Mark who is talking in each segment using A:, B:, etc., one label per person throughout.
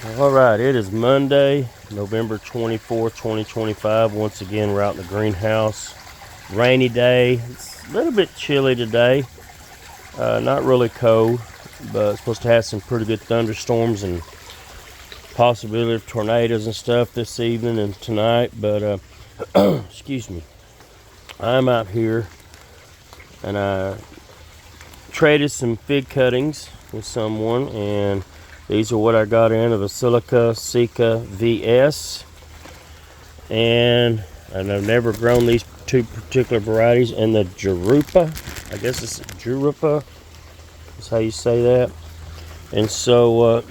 A: Alright, it is Monday, November 24th, 2025. Once again, we're out in the greenhouse. Rainy day. It's a little bit chilly today. Not really cold, but it's supposed to have some pretty good thunderstorms and possibility of tornadoes and stuff this evening and tonight. But, excuse me. I'm out here and I traded some fig cuttings with someone, and these are what I got in: a Vasilika Sika VS, and I've never grown these two particular varieties, and the Jurupa. I guess it's Jurupa is how you say that. And so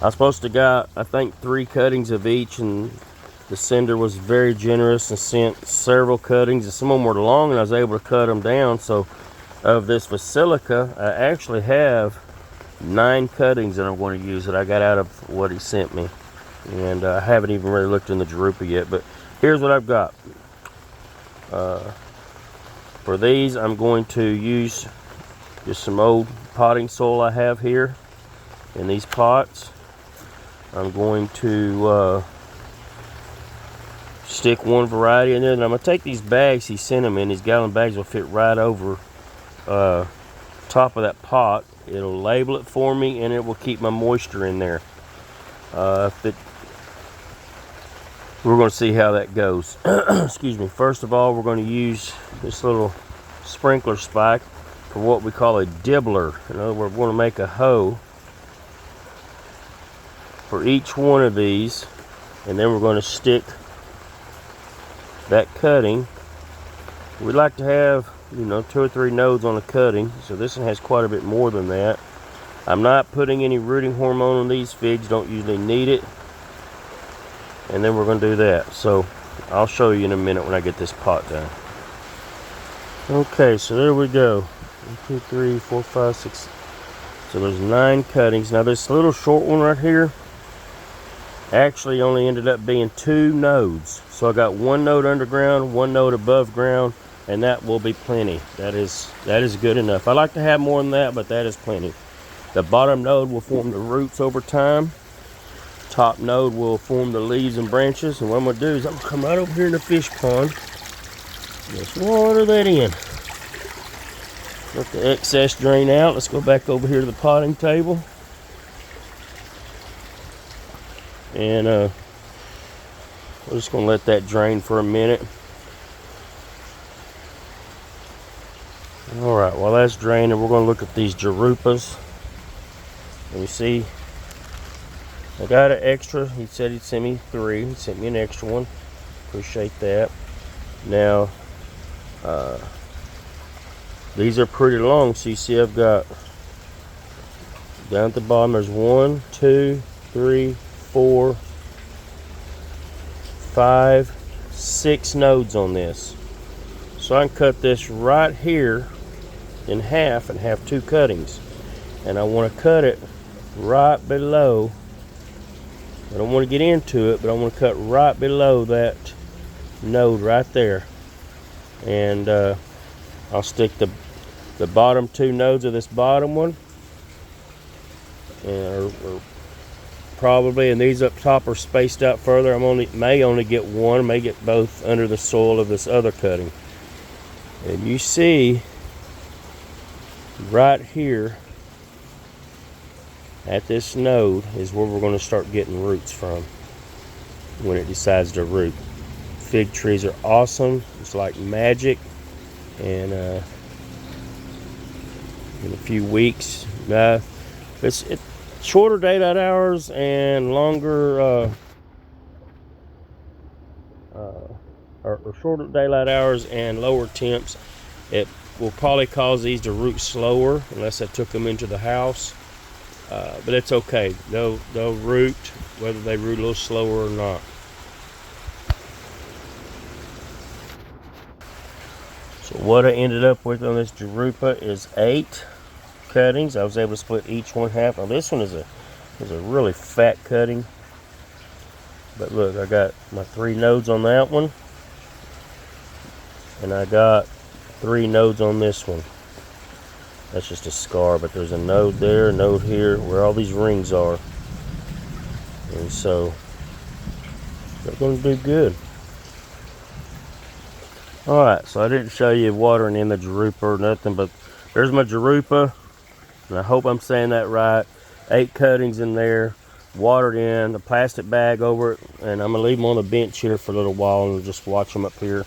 A: I was supposed to got, I think, 3 cuttings of each, and the sender was very generous and sent several cuttings, and some of them were long, and I was able to cut them down. So of this Vasilica, I actually have 9 cuttings that I'm going to use that I got out of what he sent me. And I haven't even really looked in the Jurupa yet, but here's what I've got. For these, I'm going to use just some old potting soil I have here in these pots. I'm going to stick one variety in there, and I'm going to take these bags he sent them in. These gallon bags will fit right over top of that pot. It'll label it for me, and it will keep my moisture in there. We're going to see how that goes. Excuse me. First of all, we're going to use this little sprinkler spike for what we call a dibbler. In other words, we're going to make a hoe for each one of these, and then we're going to stick that cutting. We like to have, 2 or 3 nodes on the cutting, so this one has quite a bit more than that. I'm not putting any rooting hormone on these figs, don't usually need it. And then we're going to do that. So I'll show you in a minute when I get this pot done. Okay, so there we go. 1, 2, 3, 4, 5, 6. So there's 9 cuttings. Now this little short one right here actually only ended up being 2 nodes. So I got 1 node underground, 1 node above ground, and that will be plenty. That is good enough. I like to have more than that, but that is plenty. The bottom node will form the roots over time. Top node will form the leaves and branches. And what I'm going to do is I'm going to come right over here in the fish pond. Just water that in. Let the excess drain out. Let's go back over here to the potting table. And we're just going to let that drain for a minute. Alright, while that's draining, we're going to look at these Jurupas. And you see, I got an extra. He said he'd send me 3. He sent me an extra one. Appreciate that. Now, these are pretty long. So you see I've got, down at the bottom, there's 1, 2, 3, 4, 5, 6 nodes on this. So I can cut this right here in half and have 2 cuttings. And I want to cut it right below. I don't want to get into it, but I want to cut right below that node right there. And I'll stick the bottom 2 nodes of this bottom one, and or probably, and these up top are spaced out further. May only get 1, may get both under the soil of this other cutting. And you see right here at this node is where we're going to start getting roots from when it decides to root. Fig trees are awesome. It's like magic. And in a few weeks, it's shorter daylight hours and longer or shorter daylight hours and lower temps. It will probably cause these to root slower unless I took them into the house. But it's okay. They'll root, whether they root a little slower or not. So what I ended up with on this Jurupa is 8 cuttings. I was able to split each one half. Now this one is a really fat cutting. But look, I got my 3 nodes on that one. And I got 3 nodes on this one. That's just a scar, but there's a node there, a node here, where all these rings are. And so they're going to do good. Alright, so I didn't show you watering in the Jurupa or nothing, but there's my Jurupa, and I hope I'm saying that right. 8 cuttings in there, watered in, a plastic bag over it, and I'm going to leave them on the bench here for a little while and just watch them up here.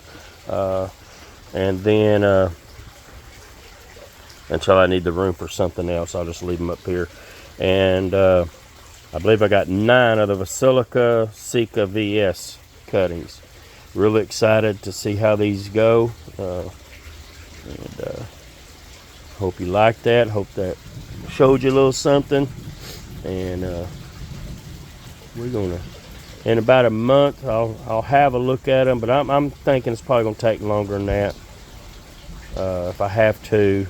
A: And then until I need the room for something else, I'll just leave them up here. And I believe I got 9 of the Vasilika Sika VS cuttings. Really excited to see how these go. Hope you like that. Hope that showed you a little something. And we're gonna, in about a month, I'll have a look at them. But I'm thinking it's probably gonna take longer than that. If I have to,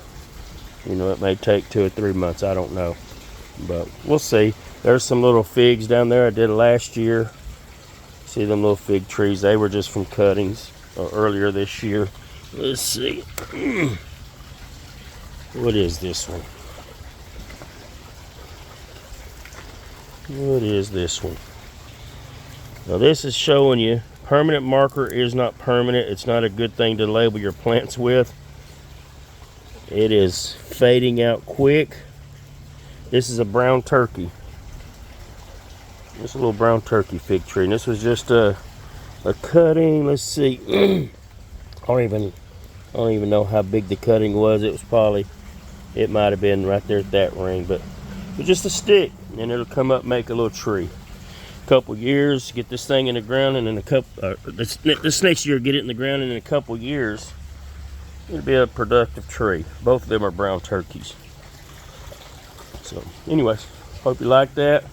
A: you know, it may take 2 or 3 months. I don't know, but we'll see. There's some little figs down there I did last year. See them little fig trees? They were just from cuttings earlier this year. Let's see. What is this one? What is this one? Now this is showing you permanent marker is not permanent. It's not a good thing to label your plants with. It is fading out quick. This is a brown turkey. This is a little brown turkey fig tree. And this was just a cutting. Let's see. I don't even know how big the cutting was. It might have been right there at that ring, but it was just a stick, and it'll come up and make a little tree. A couple years, get this thing in the ground, and in a couple this next year, get it in the ground, and in a couple years, it'll be a productive tree. Both of them are brown turkeys. So, anyways, hope you like that.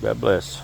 A: God bless.